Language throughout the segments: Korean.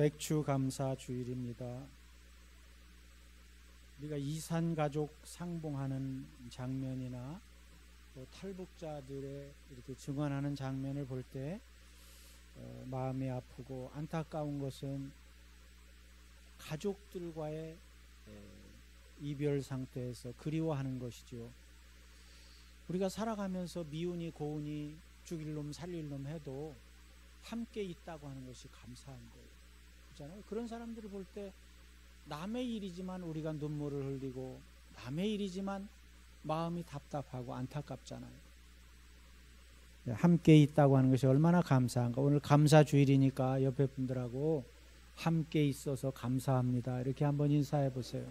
맥주 감사 주일입니다. 우리가 이산 가족 상봉하는 장면이나 또 탈북자들의 이렇게 증언하는 장면을 볼 때 마음이 아프고 안타까운 것은 가족들과의 이별 상태에서 그리워하는 것이죠. 우리가 살아가면서 미운이 고운이 죽일 놈 살릴 놈 해도 함께 있다고 하는 것이 감사한 거예요. 그렇잖아요. 그런 사람들을 볼 때 남의 일이지만 우리가 눈물을 흘리고 남의 일이지만 마음이 답답하고 안타깝잖아요. 함께 있다고 하는 것이 얼마나 감사한가. 오늘 감사 주일이니까 옆에 분들하고 함께 있어서 감사합니다. 이렇게 한번 인사해 보세요.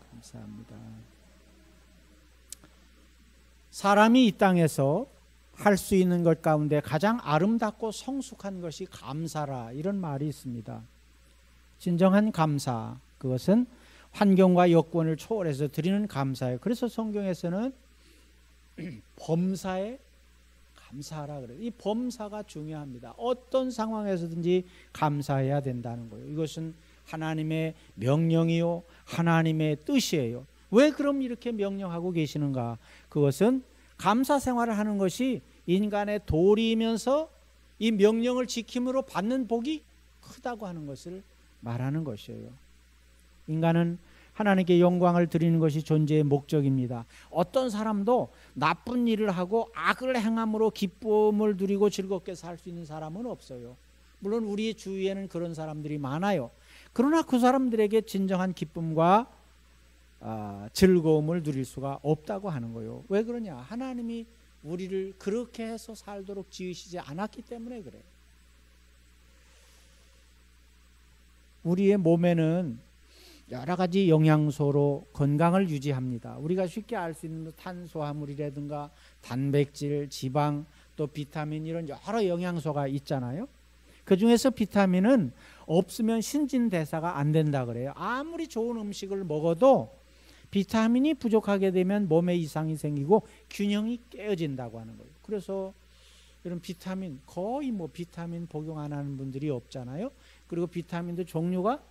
감사합니다. 사람이 이 땅에서 할 수 있는 것 가운데 가장 아름답고 성숙한 것이 감사라, 이런 말이 있습니다. 진정한 감사, 그것은 환경과 여건을 초월해서 드리는 감사예요. 그래서 성경에서는 범사에 감사하라 그래요. 이 범사가 중요합니다. 어떤 상황에서든지 감사해야 된다는 거예요. 이것은 하나님의 명령이요, 하나님의 뜻이에요. 왜 그럼 이렇게 명령하고 계시는가? 그것은 감사 생활을 하는 것이 인간의 도리이면서 이 명령을 지킴으로 받는 복이 크다고 하는 것을 말하는 것이에요. 인간은 하나님께 영광을 드리는 것이 존재의 목적입니다. 어떤 사람도 나쁜 일을 하고 악을 행함으로 기쁨을 누리고 즐겁게 살 수 있는 사람은 없어요. 물론 우리 주위에는 그런 사람들이 많아요. 그러나 그 사람들에게 진정한 기쁨과 즐거움을 누릴 수가 없다고 하는 거예요. 왜 그러냐? 하나님이 우리를 그렇게 해서 살도록 지으시지 않았기 때문에 그래요. 우리의 몸에는 여러 가지 영양소로 건강을 유지합니다. 우리가 쉽게 알 수 있는 탄수화물이라든가 단백질, 지방, 또 비타민, 이런 여러 영양소가 있잖아요. 그 중에서 비타민은 없으면 신진대사가 안 된다 그래요. 아무리 좋은 음식을 먹어도 비타민이 부족하게 되면 몸에 이상이 생기고 균형이 깨어진다고 하는 거예요. 그래서 이런 비타민, 거의 비타민 복용 안 하는 분들이 없잖아요. 그리고 비타민도 종류가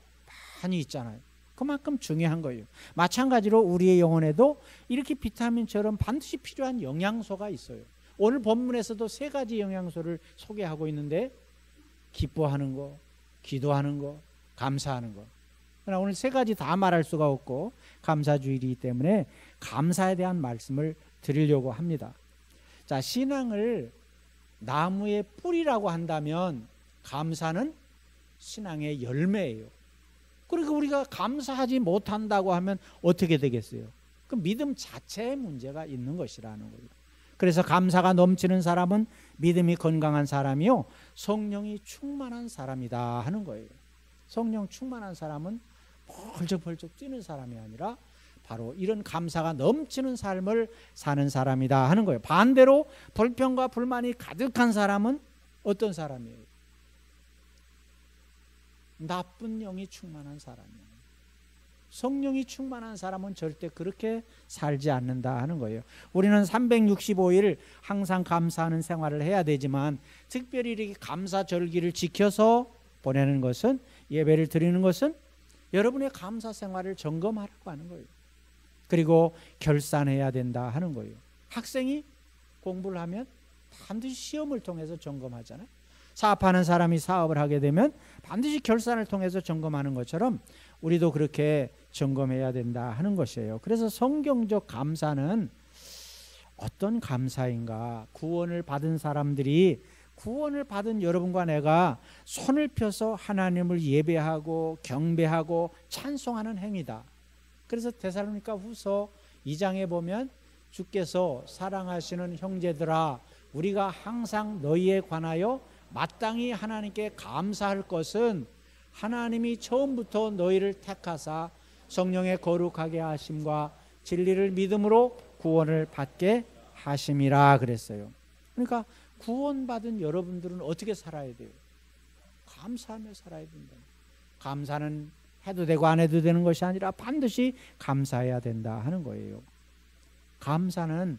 많이 있잖아요. 그만큼 중요한 거예요. 마찬가지로 우리의 영혼에도 이렇게 비타민처럼 반드시 필요한 영양소가 있어요. 오늘 본문에서도 3가지 영양소를 소개하고 있는데, 기뻐하는 거, 기도하는 거, 감사하는 거. 그러나 오늘 3가지 다 말할 수가 없고 감사주일이기 때문에 감사에 대한 말씀을 드리려고 합니다. 자, 신앙을 나무의 뿌리라고 한다면 감사는 신앙의 열매예요. 그러니까 우리가 감사하지 못한다고 하면 어떻게 되겠어요? 그 믿음 자체에 문제가 있는 것이라는 거예요. 그래서 감사가 넘치는 사람은 믿음이 건강한 사람이요, 성령이 충만한 사람이다 하는 거예요. 성령 충만한 사람은 펄쩍펄쩍 뛰는 사람이 아니라 바로 이런 감사가 넘치는 삶을 사는 사람이다 하는 거예요. 반대로 불평과 불만이 가득한 사람은 어떤 사람이에요? 나쁜 영이 충만한 사람이에요. 성령이 충만한 사람은 절대 그렇게 살지 않는다 하는 거예요. 우리는 365일 항상 감사하는 생활을 해야 되지만, 특별히 이렇게 감사절기를 지켜서 보내는 것은, 예배를 드리는 것은 여러분의 감사 생활을 점검하라고 하는 거예요. 그리고 결산해야 된다 하는 거예요. 학생이 공부를 하면 반드시 시험을 통해서 점검하잖아요. 사업하는 사람이 사업을 하게 되면 반드시 결산을 통해서 점검하는 것처럼 우리도 그렇게 점검해야 된다 하는 것이에요. 그래서 성경적 감사는 어떤 감사인가? 구원을 받은 사람들이, 구원을 받은 여러분과 내가 손을 펴서 하나님을 예배하고 경배하고 찬송하는 행위다. 그래서 데살로니가 후서 2장에 보면 주께서 사랑하시는 형제들아, 우리가 항상 너희에 관하여 마땅히 하나님께 감사할 것은 하나님이 처음부터 너희를 택하사 성령의 거룩하게 하심과 진리를 믿음으로 구원을 받게 하심이라 그랬어요. 그러니까 구원받은 여러분들은 어떻게 살아야 돼요? 감사하며 살아야 된다. 감사는 해도 되고 안 해도 되는 것이 아니라 반드시 감사해야 된다 하는 거예요. 감사는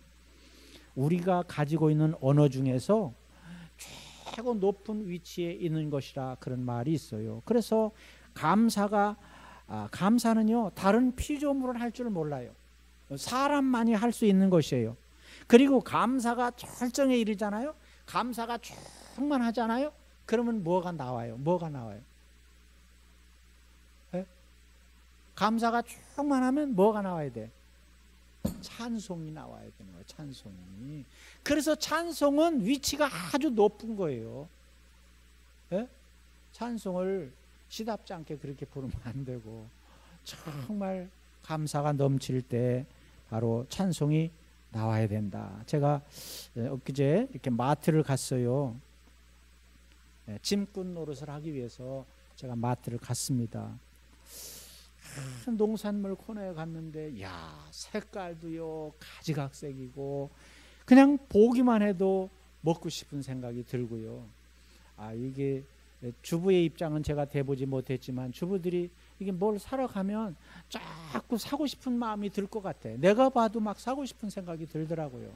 우리가 가지고 있는 언어 중에서 최고 높은 위치에 있는 것이라 그런 말이 있어요. 그래서 감사는요 다른 피조물은 할 줄 몰라요. 사람만이 할 수 있는 것이에요. 그리고 감사가 절정에 이르잖아요. 감사가 충만하잖아요. 그러면 뭐가 나와요? 뭐가 나와요? 네? 감사가 충만하면 뭐가 나와야 돼? 찬송이 나와야 되는 거예요. 찬송이. 그래서 찬송은 위치가 아주 높은 거예요. 네? 찬송을 시답지 않게 그렇게 부르면 안 되고, 정말 감사가 넘칠 때 바로 찬송이 나와야 된다. 제가 엊그제 이렇게 마트를 갔어요. 짐꾼 노릇을 하기 위해서 제가 마트를 갔습니다. 농산물 코너에 갔는데 야 색깔도요 가지각색이고 그냥 보기만 해도 먹고 싶은 생각이 들고요. 이게 주부의 입장은 제가 돼보지 못했지만 주부들이 이게 뭘 사러 가면 자꾸 사고 싶은 마음이 들 것 같아. 내가 봐도 막 사고 싶은 생각이 들더라고요.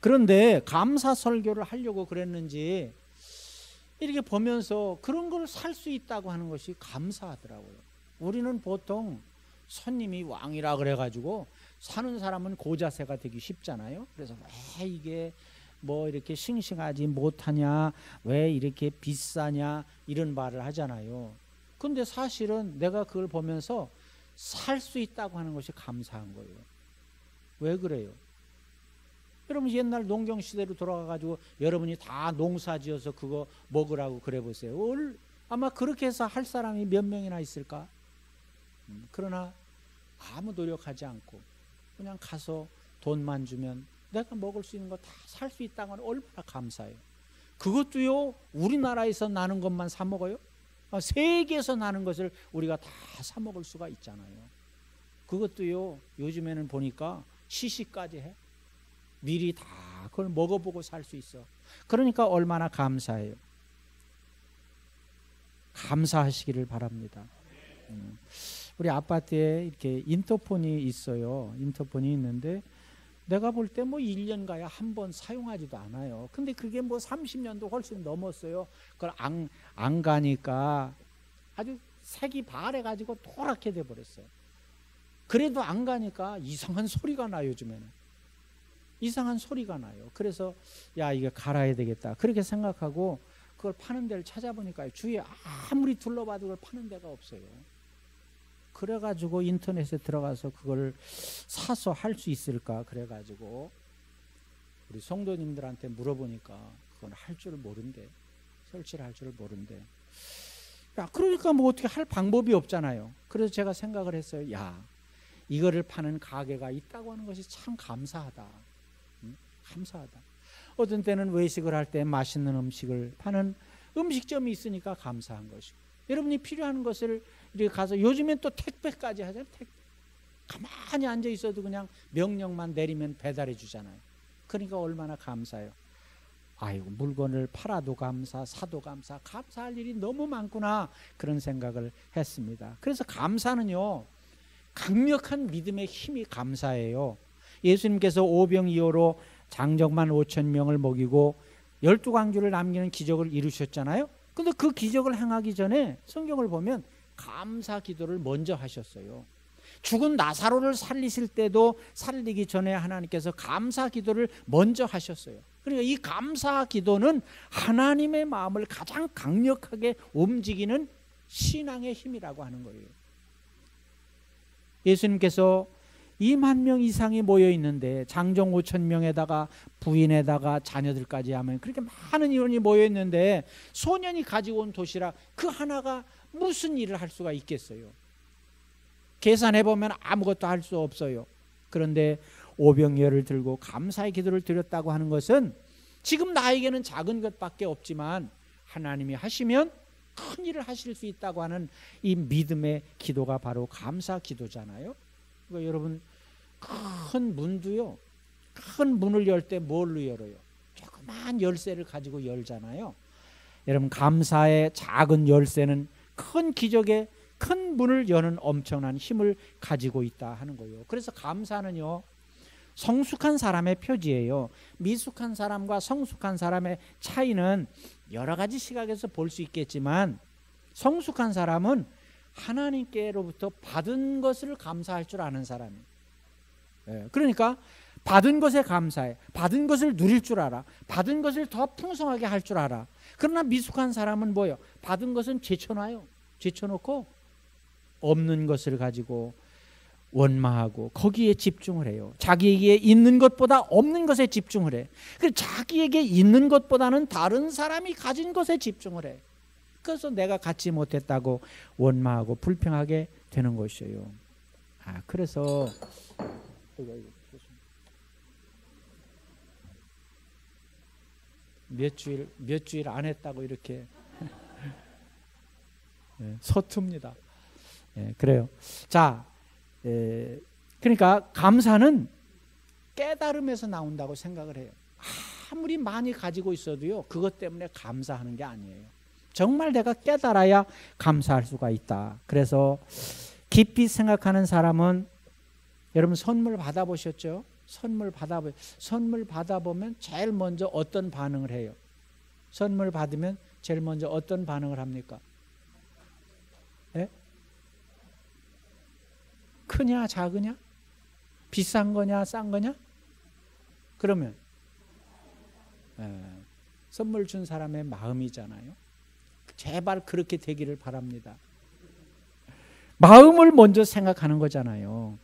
그런데 감사 설교를 하려고 그랬는지 이렇게 보면서 그런 걸 살 수 있다고 하는 것이 감사하더라고요. 우리는 보통 손님이 왕이라 그래가지고 사는 사람은 고자세가 되기 쉽잖아요. 그래서 왜 이게 뭐 이렇게 싱싱하지 못하냐, 왜 이렇게 비싸냐 이런 말을 하잖아요. 근데 사실은 내가 그걸 보면서 살 수 있다고 하는 것이 감사한 거예요. 왜 그래요? 여러분 옛날 농경시대로 돌아가가지고 여러분이 다 농사지어서 그거 먹으라고 그래 보세요. 아마 그렇게 해서 할 사람이 몇 명이나 있을까? 그러나 아무 노력하지 않고 그냥 가서 돈만 주면 내가 먹을 수 있는 거 다 살 수 있다는 건 얼마나 감사해요. 그것도요 우리나라에서 나는 것만 사 먹어요? 세계에서 나는 것을 우리가 다 사 먹을 수가 있잖아요. 그것도요 요즘에는 보니까 시식까지 해. 미리 다 그걸 먹어보고 살 수 있어. 그러니까 얼마나 감사해요. 감사하시기를 바랍니다. 우리 아파트에 이렇게 인터폰이 있어요. 인터폰이 있는데 내가 볼 때 뭐 1년 가야 한 번 사용하지도 않아요. 근데 그게 뭐 30년도 훨씬 넘었어요. 그걸 안 가니까 아주 색이 바래가지고 노랗게 돼버렸어요. 그래도 안 가니까 이상한 소리가 나요. 요즘에는 이상한 소리가 나요. 그래서 야 이거 갈아야 되겠다 그렇게 생각하고 그걸 파는 데를 찾아보니까 주위에 아무리 둘러봐도 그걸 파는 데가 없어요. 그래가지고 인터넷에 들어가서 그걸 사서 할 수 있을까 그래가지고 우리 성도님들한테 물어보니까 그건 할 줄 모른대. 설치를 할 줄 모른대. 야 그러니까 뭐 어떻게 할 방법이 없잖아요. 그래서 제가 생각을 했어요. 야 이거를 파는 가게가 있다고 하는 것이 참 감사하다. 감사하다. 어떤 때는 외식을 할 때 맛있는 음식을 파는 음식점이 있으니까 감사한 것이고, 여러분이 필요한 것을 이렇게 가서 요즘엔 또 택배까지 하잖아요. 택배. 가만히 앉아 있어도 그냥 명령만 내리면 배달해 주잖아요. 그러니까 얼마나 감사해요. 아이고 물건을 팔아도 감사, 사도 감사, 감사할 일이 너무 많구나 그런 생각을 했습니다. 그래서 감사는요 강력한 믿음의 힘이 감사예요. 예수님께서 오병이어로 장정만 5,000명을 먹이고 12광주를 남기는 기적을 이루셨잖아요. 근데 그 기적을 행하기 전에 성경을 보면 감사 기도를 먼저 하셨어요. 죽은 나사로를 살리실 때도 살리기 전에 하나님께서 감사 기도를 먼저 하셨어요. 그러니까 이 감사 기도는 하나님의 마음을 가장 강력하게 움직이는 신앙의 힘이라고 하는 거예요. 예수님께서 2만 명 이상이 모여 있는데 장정 5,000명에다가 부인에다가 자녀들까지 하면 그렇게 많은 인원이 모여 있는데 소년이 가지고 온 도시락 그 하나가 무슨 일을 할 수가 있겠어요? 계산해 보면 아무것도 할 수 없어요. 그런데 오병이어를 들고 감사의 기도를 드렸다고 하는 것은 지금 나에게는 작은 것밖에 없지만 하나님이 하시면 큰 일을 하실 수 있다고 하는 이 믿음의 기도가 바로 감사 기도잖아요. 그러니까 여러분 큰 문도요, 큰 문을 열 때 뭘로 열어요? 조그만 열쇠를 가지고 열잖아요. 여러분 감사의 작은 열쇠는 큰 기적의 큰 문을 여는 엄청난 힘을 가지고 있다 하는 거예요. 그래서 감사는요 성숙한 사람의 표지예요. 미숙한 사람과 성숙한 사람의 차이는 여러 가지 시각에서 볼 수 있겠지만 성숙한 사람은 하나님께로부터 받은 것을 감사할 줄 아는 사람이에요. 그러니까 받은 것에 감사해. 받은 것을 누릴 줄 알아. 받은 것을 더 풍성하게 할 줄 알아. 그러나 미숙한 사람은 뭐예요? 받은 것은 제쳐놔요. 제쳐놓고 없는 것을 가지고 원망하고 거기에 집중을 해요. 자기에게 있는 것보다 없는 것에 집중을 해. 그래서 자기에게 있는 것보다는 다른 사람이 가진 것에 집중을 해. 그래서 내가 갖지 못했다고 원망하고 불평하게 되는 것이에요. 그래서 몇 주일 안 했다고 이렇게 서툽니다. 그래요. 자, 그러니까 감사는 깨달음에서 나온다고 생각을 해요. 아무리 많이 가지고 있어도요, 그것 때문에 감사하는 게 아니에요. 정말 내가 깨달아야 감사할 수가 있다. 그래서 깊이 생각하는 사람은, 여러분 선물 받아보셨죠? 선물 받아보면 제일 먼저 어떤 반응을 해요? 선물 받으면 제일 먼저 어떤 반응을 합니까? 크냐 작으냐? 비싼 거냐 싼 거냐? 그러면 선물 준 사람의 마음이잖아요. 제발 그렇게 되기를 바랍니다. 마음을 먼저 생각하는 거잖아요.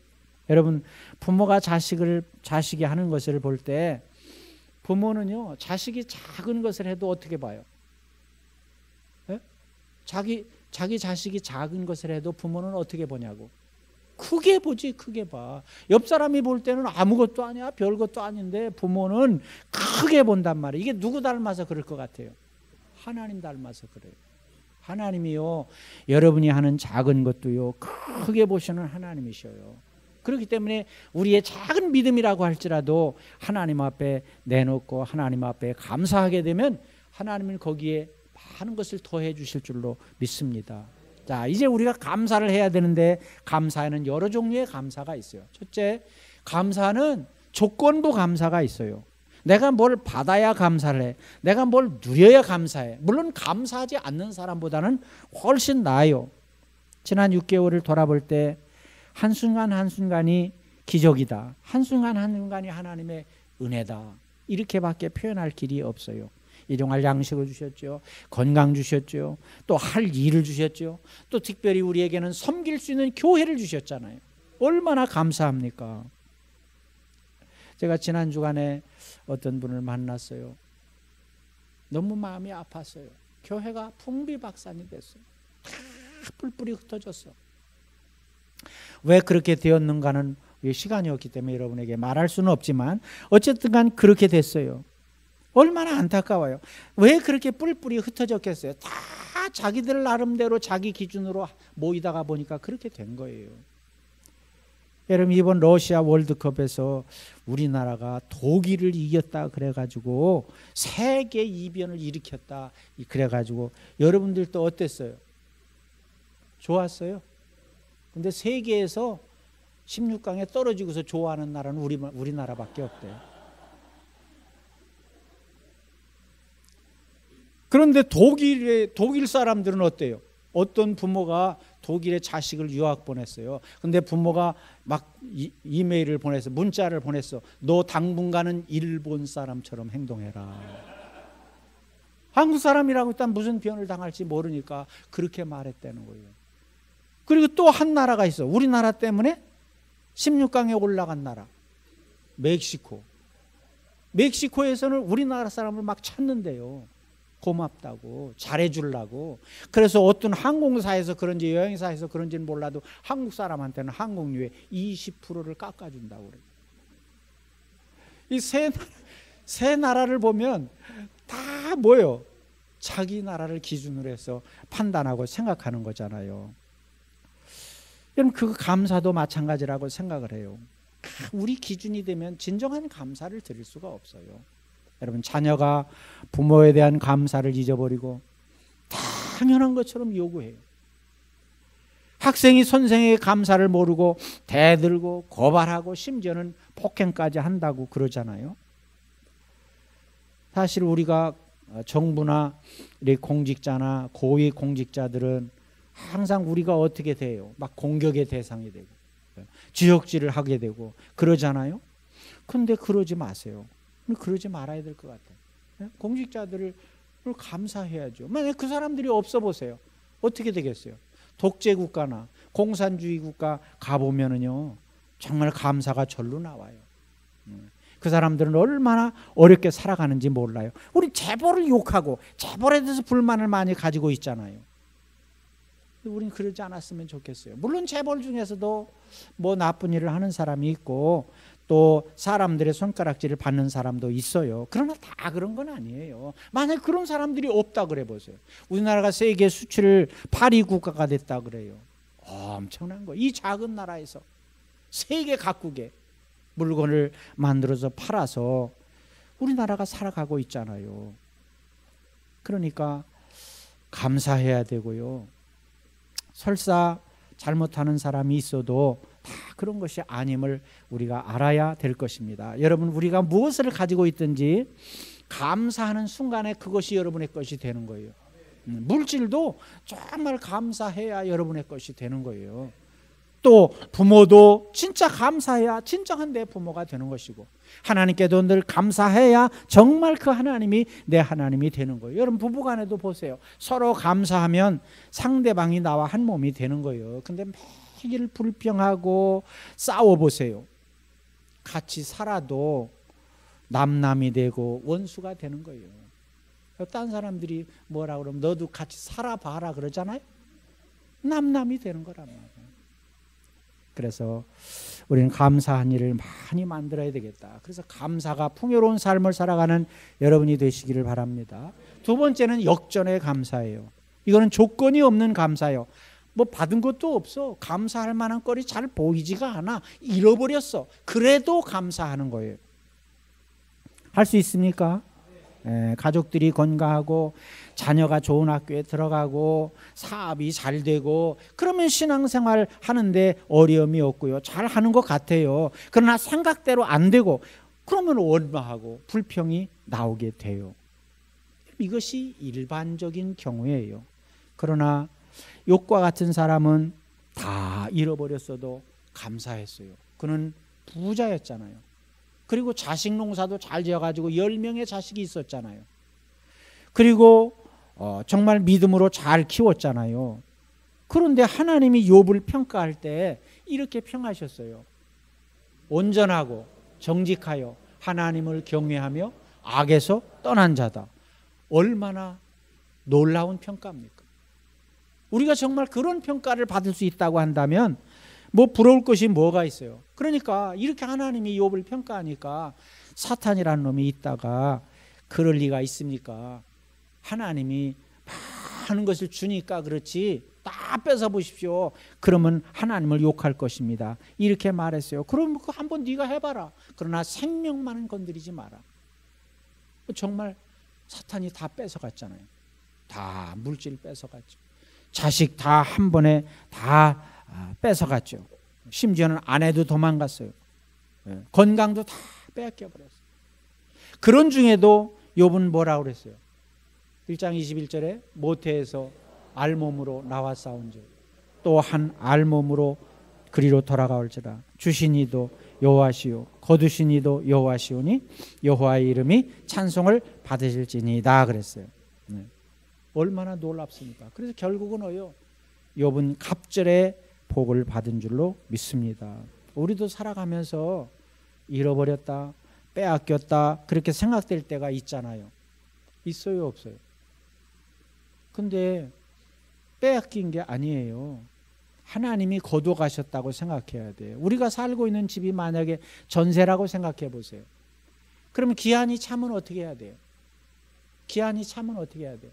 여러분, 부모가 자식이 하는 것을 볼 때 부모는요, 자식이 작은 것을 해도 어떻게 봐요? 자기 자식이 작은 것을 해도 부모는 어떻게 보냐고? 크게 보지. 크게 봐. 옆 사람이 볼 때는 아무것도 아니야, 별것도 아닌데 부모는 크게 본단 말이에요. 이게 누구 닮아서 그럴 것 같아요? 하나님 닮아서 그래요. 하나님이요, 여러분이 하는 작은 것도요 크게 보시는 하나님이셔요. 그렇기 때문에 우리의 작은 믿음이라고 할지라도 하나님 앞에 내놓고 하나님 앞에 감사하게 되면 하나님은 거기에 많은 것을 더해 주실 줄로 믿습니다. 자, 이제 우리가 감사를 해야 되는데, 감사에는 여러 종류의 감사가 있어요. 첫째, 감사는 조건부 감사가 있어요. 내가 뭘 받아야 감사를 해. 내가 뭘 누려야 감사해. 물론 감사하지 않는 사람보다는 훨씬 나아요. 지난 6개월을 돌아볼 때 한순간 한순간이 기적이다. 한순간 한순간이 하나님의 은혜다. 이렇게밖에 표현할 길이 없어요. 일용할 양식을 주셨죠. 건강 주셨죠. 또 할 일을 주셨죠. 또 특별히 우리에게는 섬길 수 있는 교회를 주셨잖아요. 얼마나 감사합니까? 제가 지난 주간에 어떤 분을 만났어요. 너무 마음이 아팠어요. 교회가 풍비박산이 됐어요. 다 뿔뿔이 흩어졌어. 왜 그렇게 되었는가는 시간이 없기 때문에 여러분에게 말할 수는 없지만 어쨌든 간 그렇게 됐어요. 얼마나 안타까워요. 왜 그렇게 뿔뿔이 흩어졌겠어요? 다 자기들 나름대로 자기 기준으로 모이다가 보니까 그렇게 된 거예요. 여러분, 이번 러시아 월드컵에서 우리나라가 독일을 이겼다 그래가지고 세계 이변을 일으켰다 그래가지고 여러분들도 어땠어요? 좋았어요? 근데 세계에서 16강에 떨어지고서 좋아하는 나라는 우리나라밖에 없대요. 그런데 독일 사람들은 어때요? 어떤 부모가 독일의 자식을 유학 보냈어요. 근데 부모가 막 이메일을 보냈어, 문자를 보냈어. 너 당분간은 일본 사람처럼 행동해라. 한국 사람이라고 일단 무슨 변을 당할지 모르니까 그렇게 말했다는 거예요. 그리고 또 한 나라가 있어. 우리나라 때문에 16강에 올라간 나라, 멕시코. 멕시코에서는 우리나라 사람을 막 찾는데요. 고맙다고, 잘해주려고. 그래서 어떤 항공사에서 그런지 여행사에서 그런지는 몰라도 한국 사람한테는 항공료의 20%를 깎아준다고 그래요. 이 세 나라를 보면 다 뭐예요? 자기 나라를 기준으로 해서 판단하고 생각하는 거잖아요. 여러분, 그 감사도 마찬가지라고 생각을 해요. 우리 기준이 되면 진정한 감사를 드릴 수가 없어요. 여러분, 자녀가 부모에 대한 감사를 잊어버리고 당연한 것처럼 요구해요. 학생이 선생에게 감사를 모르고 대들고 고발하고 심지어는 폭행까지 한다고 그러잖아요. 사실 우리가 정부나 공직자나 고위 공직자들은 항상 우리가 어떻게 돼요? 막 공격의 대상이 되고 지적질을 하게 되고 그러잖아요. 근데 그러지 마세요. 그러지 말아야 될 것 같아요. 공직자들을 감사해야죠. 만약 그 사람들이 없어 보세요. 어떻게 되겠어요? 독재 국가나 공산주의 국가 가보면은요, 정말 감사가 절로 나와요. 그 사람들은 얼마나 어렵게 살아가는지 몰라요. 우리 재벌을 욕하고 재벌에 대해서 불만을 많이 가지고 있잖아요. 우리는 그러지 않았으면 좋겠어요. 물론 재벌 중에서도 뭐 나쁜 일을 하는 사람이 있고 또 사람들의 손가락질을 받는 사람도 있어요. 그러나 다 그런 건 아니에요. 만약 그런 사람들이 없다 그래 보세요. 우리나라가 세계 수출 8위 국가가 됐다 그래요. 엄청난 거예요. 이 작은 나라에서 세계 각국에 물건을 만들어서 팔아서 우리나라가 살아가고 있잖아요. 그러니까 감사해야 되고요. 설사 잘못하는 사람이 있어도 다 그런 것이 아님을 우리가 알아야 될 것입니다. 여러분, 우리가 무엇을 가지고 있든지 감사하는 순간에 그것이 여러분의 것이 되는 거예요. 물질도 정말 감사해야 여러분의 것이 되는 거예요. 또 부모도 진짜 감사해야 진정한 내 부모가 되는 것이고, 하나님께도 늘 감사해야 정말 그 하나님이 내 하나님이 되는 거예요. 여러분, 부부간에도 보세요. 서로 감사하면 상대방이 나와 한 몸이 되는 거예요. 근데 매일 불평하고 싸워보세요. 같이 살아도 남남이 되고 원수가 되는 거예요. 딴 사람들이 뭐라 그러면 너도 같이 살아봐라 그러잖아요. 남남이 되는 거란 말이에요. 그래서 우리는 감사한 일을 많이 만들어야 되겠다. 그래서 감사가 풍요로운 삶을 살아가는 여러분이 되시기를 바랍니다. 두 번째는 역전의 감사예요. 이거는 조건이 없는 감사예요. 뭐 받은 것도 없어. 감사할 만한 꼴이 잘 보이지가 않아. 잃어버렸어. 그래도 감사하는 거예요. 할 수 있습니까? 가족들이 건강하고 자녀가 좋은 학교에 들어가고 사업이 잘 되고 그러면 신앙생활 하는데 어려움이 없고요. 잘 하는 것 같아요. 그러나 생각대로 안 되고 그러면 원망하고 불평이 나오게 돼요. 이것이 일반적인 경우예요. 그러나 욥과 같은 사람은 다 잃어버렸어도 감사했어요. 그는 부자였잖아요. 그리고 자식 농사도 잘 지어가지고 10명의 자식이 있었잖아요. 그리고 정말 믿음으로 잘 키웠잖아요. 그런데 하나님이 욥을 평가할 때 이렇게 평하셨어요. 온전하고 정직하여 하나님을 경외하며 악에서 떠난 자다. 얼마나 놀라운 평가입니까? 우리가 정말 그런 평가를 받을 수 있다고 한다면 뭐 부러울 것이 뭐가 있어요. 그러니까 이렇게 하나님이 욥을 평가하니까 사탄이라는 놈이 있다가 그럴 리가 있습니까? 하나님이 많은 것을 주니까 그렇지 다 뺏어 보십시오. 그러면 하나님을 욕할 것입니다. 이렇게 말했어요. 그럼 한번 네가 해봐라. 그러나 생명만은 건드리지 마라. 정말 사탄이 다 뺏어갔잖아요. 다 물질 뺏어갔죠. 자식 다 한 번에 다 뺏어갔죠. 심지어는 아내도 도망갔어요. 건강도 다 뺏겨버렸어요. 그런 중에도 욥은 뭐라고 그랬어요? 1장 21절에 모태에서 알몸으로 나와 싸운즉 또 한 알몸으로 그리로 돌아가올지라 주신 이도 여호와시요 거두신 이도 여호와시오니 여호와의 이름이 찬송을 받으실지니이다 그랬어요. 얼마나 놀랍습니까? 그래서 결국은 욥은 갑절의 복을 받은 줄로 믿습니다. 우리도 살아가면서 잃어버렸다, 빼앗겼다 그렇게 생각될 때가 있잖아요. 있어요, 없어요? 근데 빼앗긴 게 아니에요. 하나님이 거둬가셨다고 생각해야 돼요. 우리가 살고 있는 집이 만약에 전세라고 생각해 보세요. 그러면 기한이 차면 어떻게 해야 돼요? 기한이 차면 어떻게 해야 돼요?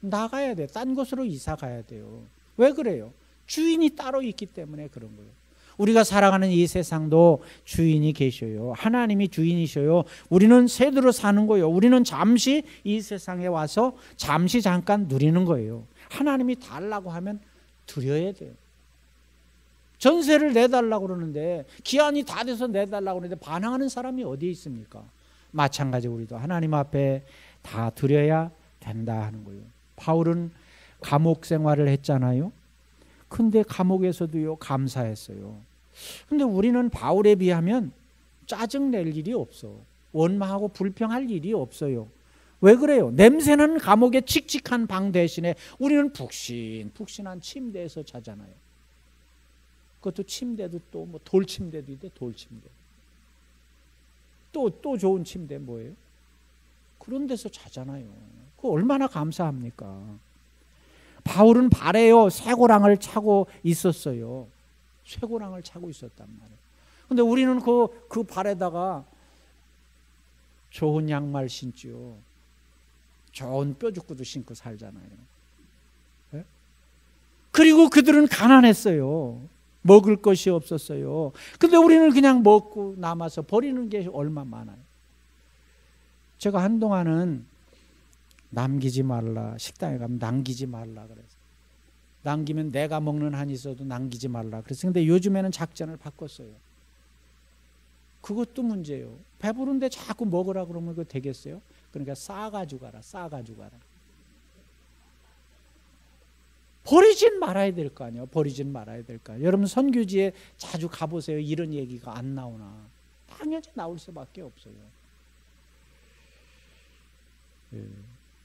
나가야 돼요. 딴 곳으로 이사 가야 돼요. 왜 그래요? 주인이 따로 있기 때문에 그런 거예요. 우리가 살아가는 이 세상도 주인이 계셔요. 하나님이 주인이셔요. 우리는 세대로 사는 거예요. 우리는 잠시 이 세상에 와서 잠시 잠깐 누리는 거예요. 하나님이 달라고 하면 드려야 돼요. 전세를 내달라고 그러는데, 기한이 다 돼서 내달라고 그러는데 반항하는 사람이 어디에 있습니까? 마찬가지로 우리도 하나님 앞에 다 드려야 된다 하는 거예요. 바울은 감옥 생활을 했잖아요. 근데 감옥에서도요 감사했어요. 근데 우리는 바울에 비하면 짜증 낼 일이 없어. 원망하고 불평할 일이 없어요. 왜 그래요? 냄새는 감옥의 칙칙한 방 대신에 우리는 푹신푹신한 침대에서 자잖아요. 그것도 침대도 또 뭐 돌침대도 있대. 돌침대. 또 좋은 침대 뭐예요? 그런 데서 자잖아요. 그거 얼마나 감사합니까? 바울은 발에요 쇠고랑을 차고 있었어요. 쇠고랑을 차고 있었단 말이에요. 근데 우리는 그 발에다가 좋은 양말 신죠. 좋은 뼈죽구도 신고 살잖아요. 네? 그리고 그들은 가난했어요. 먹을 것이 없었어요. 근데 우리는 그냥 먹고 남아서 버리는 게 얼마 많아요. 제가 한동안은 남기지 말라, 식당에 가면 남기지 말라 그래서, 남기면 내가 먹는 한이 있어도 남기지 말라 그래서. 근데 요즘에는 작전을 바꿨어요. 그것도 문제예요. 배부른데 자꾸 먹으라 그러면 그거 되겠어요? 그러니까 싸가지고 가라. 싸가지고 가라. 버리진 말아야 될 거 아니에요. 버리진 말아야 될 거 아니에요. 여러분 선교지에 자주 가보세요. 이런 얘기가 안 나오나? 당연히 나올 수밖에 없어요.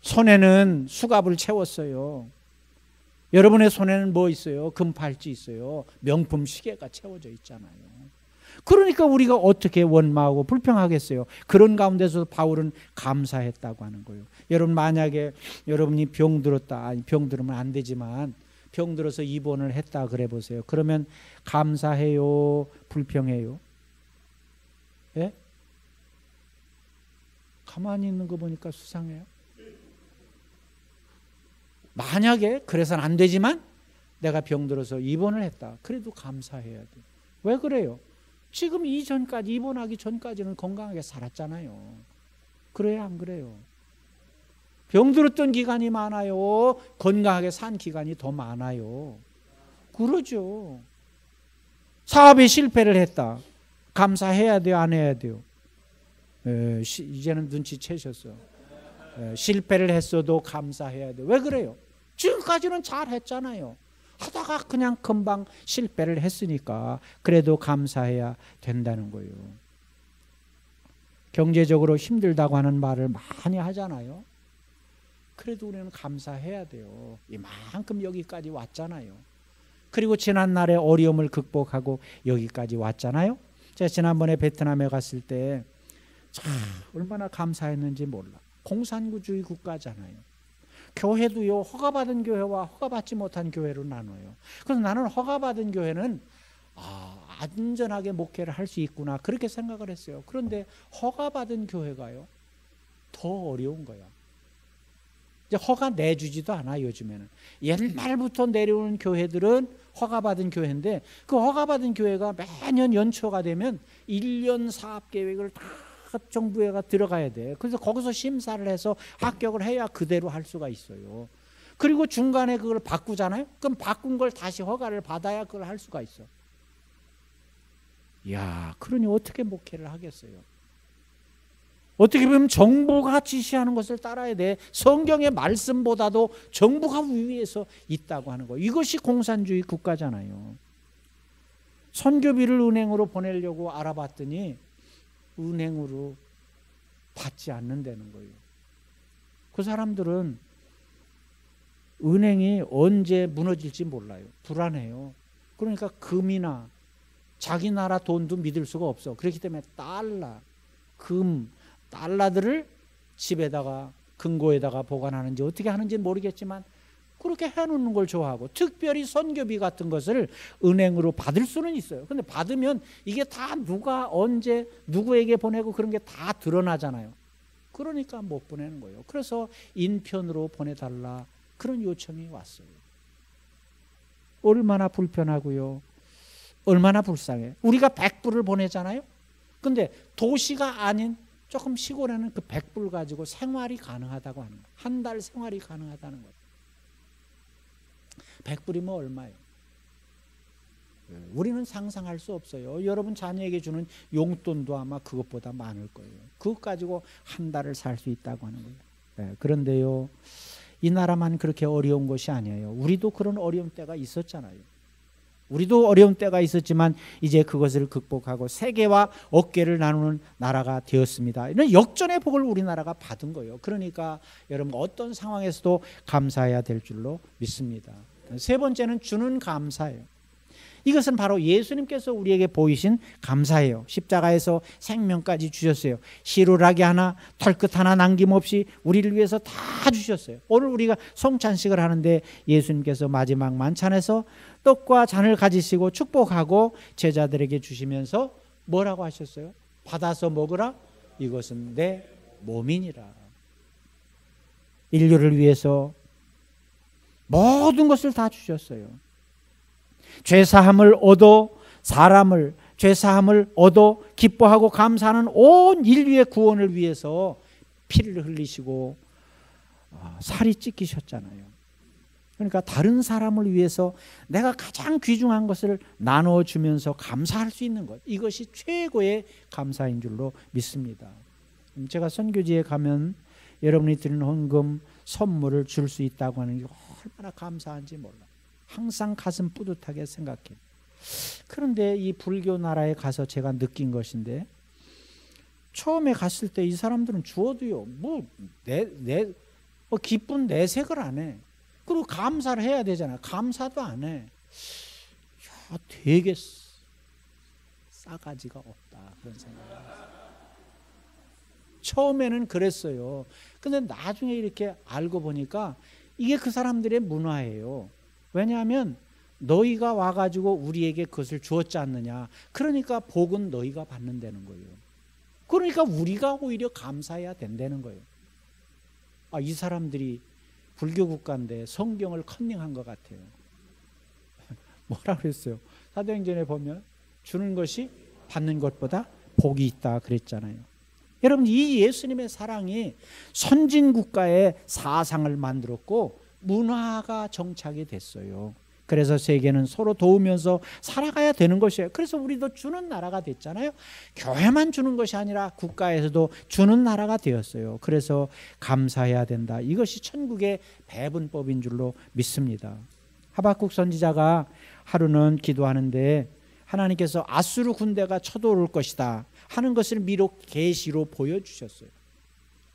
손에는 수갑을 채웠어요. 여러분의 손에는 뭐 있어요? 금팔찌 있어요. 명품 시계가 채워져 있잖아요. 그러니까 우리가 어떻게 원망하고 불평하겠어요? 그런 가운데서 바울은 감사했다고 하는 거예요. 여러분 만약에 여러분이 병들었다, 아니 병들으면 안 되지만 병들어서 입원을 했다 그래 보세요. 그러면 감사해요? 불평해요? 예? 가만히 있는 거 보니까 수상해요. 만약에 그래서는 안 되지만 내가 병들어서 입원을 했다. 그래도 감사해야 돼. 왜 그래요? 지금 이전까지 입원하기 전까지는 건강하게 살았잖아요. 그래요, 안 그래요? 병들었던 기간이 많아요? 건강하게 산 기간이 더 많아요? 그러죠. 사업에 실패를 했다. 감사해야 돼요, 안 해야 돼요? 이제는 눈치채셨어. 실패를 했어도 감사해야 돼요. 왜 그래요? 지금까지는 잘 했잖아요. 하다가 그냥 금방 실패를 했으니까 그래도 감사해야 된다는 거예요. 경제적으로 힘들다고 하는 말을 많이 하잖아요. 그래도 우리는 감사해야 돼요. 이만큼 여기까지 왔잖아요. 그리고 지난날의 어려움을 극복하고 여기까지 왔잖아요. 제가 지난번에 베트남에 갔을 때 참 얼마나 감사했는지 몰라. 공산주의 국가잖아요. 교회도요, 허가받은 교회와 허가받지 못한 교회로 나눠요. 그래서 나는 허가받은 교회는 안전하게 목회를 할 수 있구나 그렇게 생각을 했어요. 그런데 허가받은 교회가요 더 어려운 거야. 이제 허가 내주지도 않아. 요즘에는 옛날부터 내려오는 교회들은 허가받은 교회인데 그 허가받은 교회가 매년 연초가 되면 1년 사업계획을 다 정부에가 들어가야 돼. 그래서 거기서 심사를 해서 합격을 해야 그대로 할 수가 있어요. 그리고 중간에 그걸 바꾸잖아요. 그럼 바꾼 걸 다시 허가를 받아야 그걸 할 수가 있어. 이야, 그러니 어떻게 목회를 하겠어요? 어떻게 보면 정부가 지시하는 것을 따라야 돼. 성경의 말씀보다도 정부가 위에서 있다고 하는 거예요. 이것이 공산주의 국가잖아요. 선교비를 은행으로 보내려고 알아봤더니 은행으로 받지 않는다는 거예요. 그 사람들은 은행이 언제 무너질지 몰라요. 불안해요. 그러니까 금이나 자기 나라 돈도 믿을 수가 없어. 그렇기 때문에 달러, 금, 달러들을 집에다가 금고에다가 보관하는지 어떻게 하는지 모르겠지만 그렇게 해놓는 걸 좋아하고, 특별히 선교비 같은 것을 은행으로 받을 수는 있어요. 근데 받으면 이게 다 누가 언제 누구에게 보내고 그런 게 다 드러나잖아요. 그러니까 못 보내는 거예요. 그래서 인편으로 보내달라 그런 요청이 왔어요. 얼마나 불편하고요. 얼마나 불쌍해. 우리가 100불을 보내잖아요. 근데 도시가 아닌 조금 시골에는 그 100불 가지고 생활이 가능하다고 하는 거예요. 한 달 생활이 가능하다는 거예요. 100불이면 얼마예요? 우리는 상상할 수 없어요. 여러분 자녀에게 주는 용돈도 아마 그것보다 많을 거예요. 그것 가지고 한 달을 살 수 있다고 하는 거예요. 그런데요, 이 나라만 그렇게 어려운 것이 아니에요. 우리도 그런 어려운 때가 있었잖아요. 우리도 어려운 때가 있었지만 이제 그것을 극복하고 세계와 어깨를 나누는 나라가 되었습니다. 이런 역전의 복을 우리나라가 받은 거예요. 그러니까 여러분 어떤 상황에서도 감사해야 될 줄로 믿습니다. 세 번째는 주는 감사예요. 이것은 바로 예수님께서 우리에게 보이신 감사예요. 십자가에서 생명까지 주셨어요. 시루라기 하나, 털끝 하나 남김없이 우리를 위해서 다 주셨어요. 오늘 우리가 성찬식을 하는데 예수님께서 마지막 만찬에서 떡과 잔을 가지시고 축복하고 제자들에게 주시면서 뭐라고 하셨어요? 받아서 먹으라. 이것은 내 몸이니라. 인류를 위해서 모든 것을 다 주셨어요. 죄사함을 얻어 사람을 죄사함을 얻어 기뻐하고 감사하는 온 인류의 구원을 위해서 피를 흘리시고 살이 찢기셨잖아요. 그러니까 다른 사람을 위해서 내가 가장 귀중한 것을 나눠주면서 감사할 수 있는 것, 이것이 최고의 감사인 줄로 믿습니다. 제가 선교지에 가면 여러분이 드리는 헌금 선물을 줄 수 있다고 하는 게 얼마나 감사한지 몰라요. 항상 가슴 뿌듯하게 생각해요. 그런데 이 불교 나라에 가서 제가 느낀 것인데, 처음에 갔을 때 이 사람들은 주어도요, 기쁜 내색을 안 해. 그리고 감사를 해야 되잖아요. 감사도 안 해. 야, 되게 싸가지가 없다, 그런 생각이 들었어요. 처음에는 그랬어요. 근데 나중에 이렇게 알고 보니까 이게 그 사람들의 문화예요. 왜냐하면 너희가 와가지고 우리에게 그것을 주었지 않느냐. 그러니까 복은 너희가 받는다는 거예요. 그러니까 우리가 오히려 감사해야 된다는 거예요. 이 사람들이 불교 국가인데 성경을 컨닝한 것 같아요. 뭐라 그랬어요? 사도행전에 보면 주는 것이 받는 것보다 복이 있다 그랬잖아요. 여러분, 이 예수님의 사랑이 선진 국가의 사상을 만들었고 문화가 정착이 됐어요. 그래서 세계는 서로 도우면서 살아가야 되는 것이에요. 그래서 우리도 주는 나라가 됐잖아요. 교회만 주는 것이 아니라 국가에서도 주는 나라가 되었어요. 그래서 감사해야 된다. 이것이 천국의 배분법인 줄로 믿습니다. 하박국 선지자가 하루는 기도하는데 하나님께서 아수르 군대가 쳐들어올 것이다 하는 것을 미로 계시로 보여주셨어요.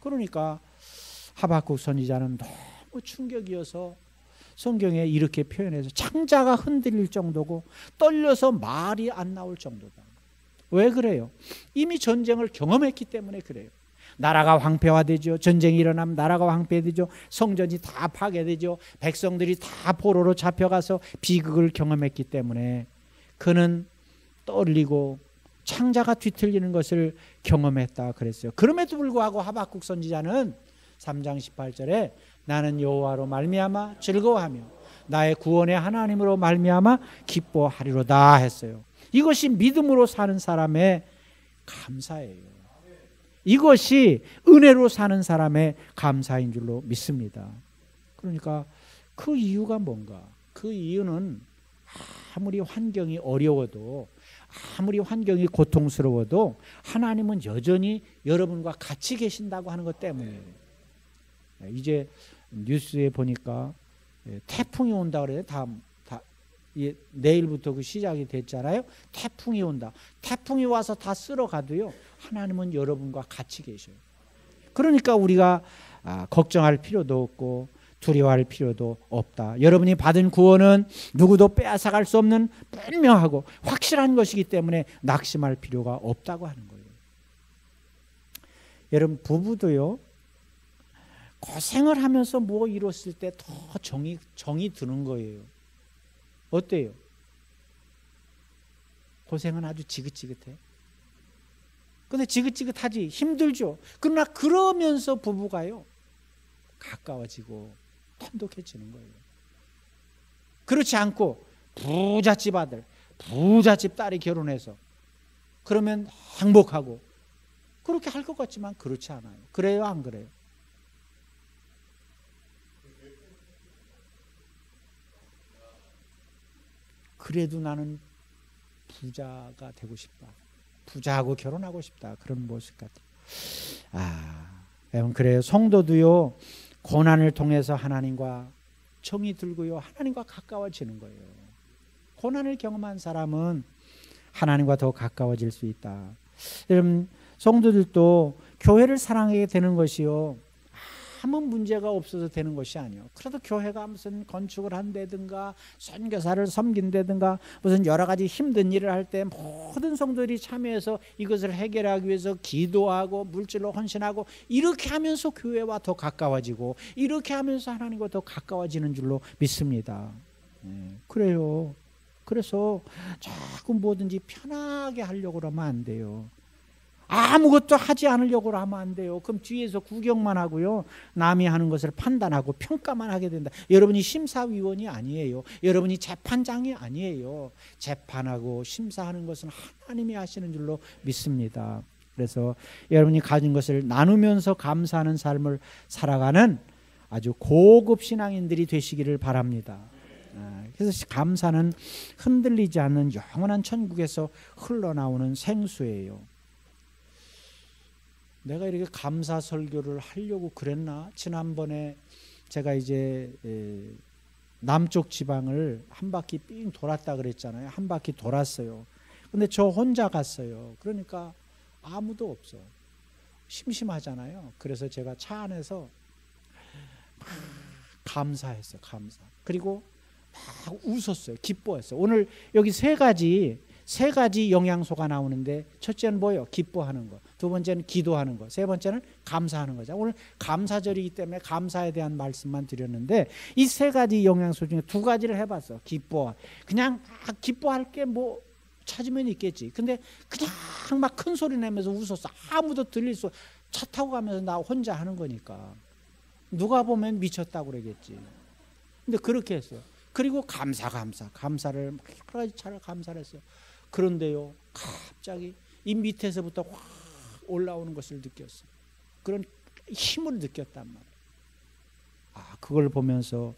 그러니까 하박국 선지자는 너무 충격이어서 성경에 이렇게 표현해서 창자가 흔들릴 정도고 떨려서 말이 안 나올 정도다. 왜 그래요? 이미 전쟁을 경험했기 때문에 그래요. 나라가 황폐화되죠. 전쟁이 일어나면 나라가 황폐되죠. 성전이 다 파괴되죠. 백성들이 다 포로로 잡혀가서 비극을 경험했기 때문에 그는 떨리고 창자가 뒤틀리는 것을 경험했다 그랬어요. 그럼에도 불구하고 하박국 선지자는 3장 18절에 나는 여호와로 말미암아 즐거워하며 나의 구원의 하나님으로 말미암아 기뻐하리로다 했어요. 이것이 믿음으로 사는 사람의 감사예요. 이것이 은혜로 사는 사람의 감사인 줄로 믿습니다. 그러니까 그 이유가 뭔가? 그 이유는 아무리 환경이 어려워도 아무리 환경이 고통스러워도 하나님은 여전히 여러분과 같이 계신다고 하는 것 때문이에요. 이제 뉴스에 보니까 태풍이 온다 그래요. 내일부터 그 시작이 됐잖아요. 태풍이 온다. 태풍이 와서 다 쓸어가도요, 하나님은 여러분과 같이 계셔요. 그러니까 우리가 걱정할 필요도 없고 두려워할 필요도 없다. 여러분이 받은 구원은 누구도 빼앗아갈 수 없는 분명하고 확실한 것이기 때문에 낙심할 필요가 없다고 하는 거예요. 여러분, 부부도요, 고생을 하면서 뭐 이뤘을 때 더 정이 드는 거예요. 어때요? 고생은 아주 지긋지긋해. 근데 지긋지긋하지, 힘들죠. 그러나 그러면서 부부가요, 가까워지고 돈독해지는 거예요. 그렇지 않고 부잣집 아들, 부잣집 딸이 결혼해서 그러면 행복하고 그렇게 할 것 같지만 그렇지 않아요. 그래요, 안 그래요? 그래도 나는 부자가 되고 싶다. 부자하고 결혼하고 싶다. 그런 모습 같아요. 여러분 그래요. 성도도요. 고난을 통해서 하나님과 정이 들고요. 하나님과 가까워지는 거예요. 고난을 경험한 사람은 하나님과 더 가까워질 수 있다. 여러분 성도들도 교회를 사랑하게 되는 것이요. 아무 문제가 없어서 되는 것이 아니에요. 그래도 교회가 무슨 건축을 한다든가 선교사를 섬긴다든가 무슨 여러 가지 힘든 일을 할 때 모든 성도들이 참여해서 이것을 해결하기 위해서 기도하고 물질로 헌신하고 이렇게 하면서 교회와 더 가까워지고 이렇게 하면서 하나님과 더 가까워지는 줄로 믿습니다. 그래요. 그래서 자꾸 뭐든지 편하게 하려고 하면 안 돼요. 아무것도 하지 않으려고 하면 안 돼요. 그럼 뒤에서 구경만 하고요. 남이 하는 것을 판단하고 평가만 하게 된다. 여러분이 심사위원이 아니에요. 여러분이 재판장이 아니에요. 재판하고 심사하는 것은 하나님이 하시는 줄로 믿습니다. 그래서 여러분이 가진 것을 나누면서 감사하는 삶을 살아가는 아주 고급 신앙인들이 되시기를 바랍니다. 그래서 감사는 흔들리지 않는 영원한 천국에서 흘러나오는 생수예요. 내가 이렇게 감사 설교를 하려고 그랬나? 지난번에 제가 이제 남쪽 지방을 한 바퀴 삥 돌았다 그랬잖아요. 한 바퀴 돌았어요. 근데 저 혼자 갔어요. 그러니까 아무도 없어. 심심하잖아요. 그래서 제가 차 안에서 막 감사했어요. 감사. 그리고 막 웃었어요. 기뻐했어요. 오늘 여기 세 가지 영양소가 나오는데 첫째는 뭐예요? 기뻐하는 거. 두 번째는 기도하는 거. 세 번째는 감사하는 거죠. 오늘 감사절이기 때문에 감사에 대한 말씀만 드렸는데 이 세 가지 영양소 중에 두 가지를 해봤어. 그냥 기뻐할 게 뭐 찾으면 있겠지. 근데 그냥 막 큰 소리 내면서 웃었어. 아무도 들릴 수. 차 타고 가면서 나 혼자 하는 거니까 누가 보면 미쳤다고 그러겠지. 근데 그렇게 했어요. 그리고 감사를 여러 가지 차를 감사를 했어요. 그런데요, 갑자기 이 밑에서부터 확 올라오는 것을 느꼈어요. 그런 힘을 느꼈단 말이에요. 그걸 보면서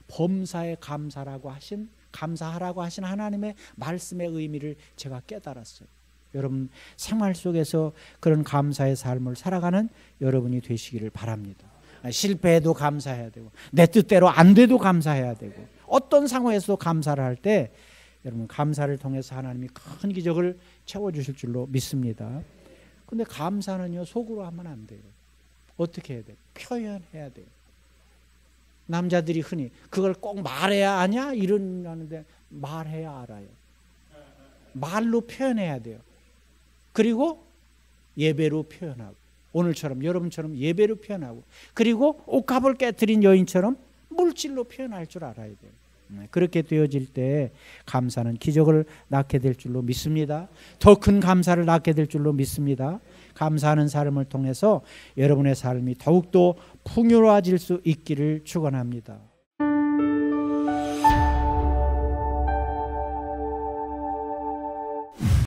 범사에 감사하라고 하신 하나님의 말씀의 의미를 제가 깨달았어요. 여러분 생활 속에서 그런 감사의 삶을 살아가는 여러분이 되시기를 바랍니다. 실패해도 감사해야 되고 내 뜻대로 안 돼도 감사해야 되고 어떤 상황에서도 감사를 할 때 여러분 감사를 통해서 하나님이 큰 기적을 채워주실 줄로 믿습니다. 근데 감사는요 속으로 하면 안 돼요. 어떻게 해야 돼요? 표현해야 돼요. 남자들이 흔히 그걸 꼭 말해야 아냐? 이러는데 말해야 알아요. 말로 표현해야 돼요. 그리고 예배로 표현하고 오늘처럼 여러분처럼 예배로 표현하고 그리고 옷값을 깨뜨린 여인처럼 물질로 표현할 줄 알아야 돼요. 그렇게 되어질 때 감사는 기적을 낳게 될 줄로 믿습니다. 더 큰 감사를 낳게 될 줄로 믿습니다. 감사하는 삶을 통해서 여러분의 삶이 더욱더 풍요로워질 수 있기를 축원합니다.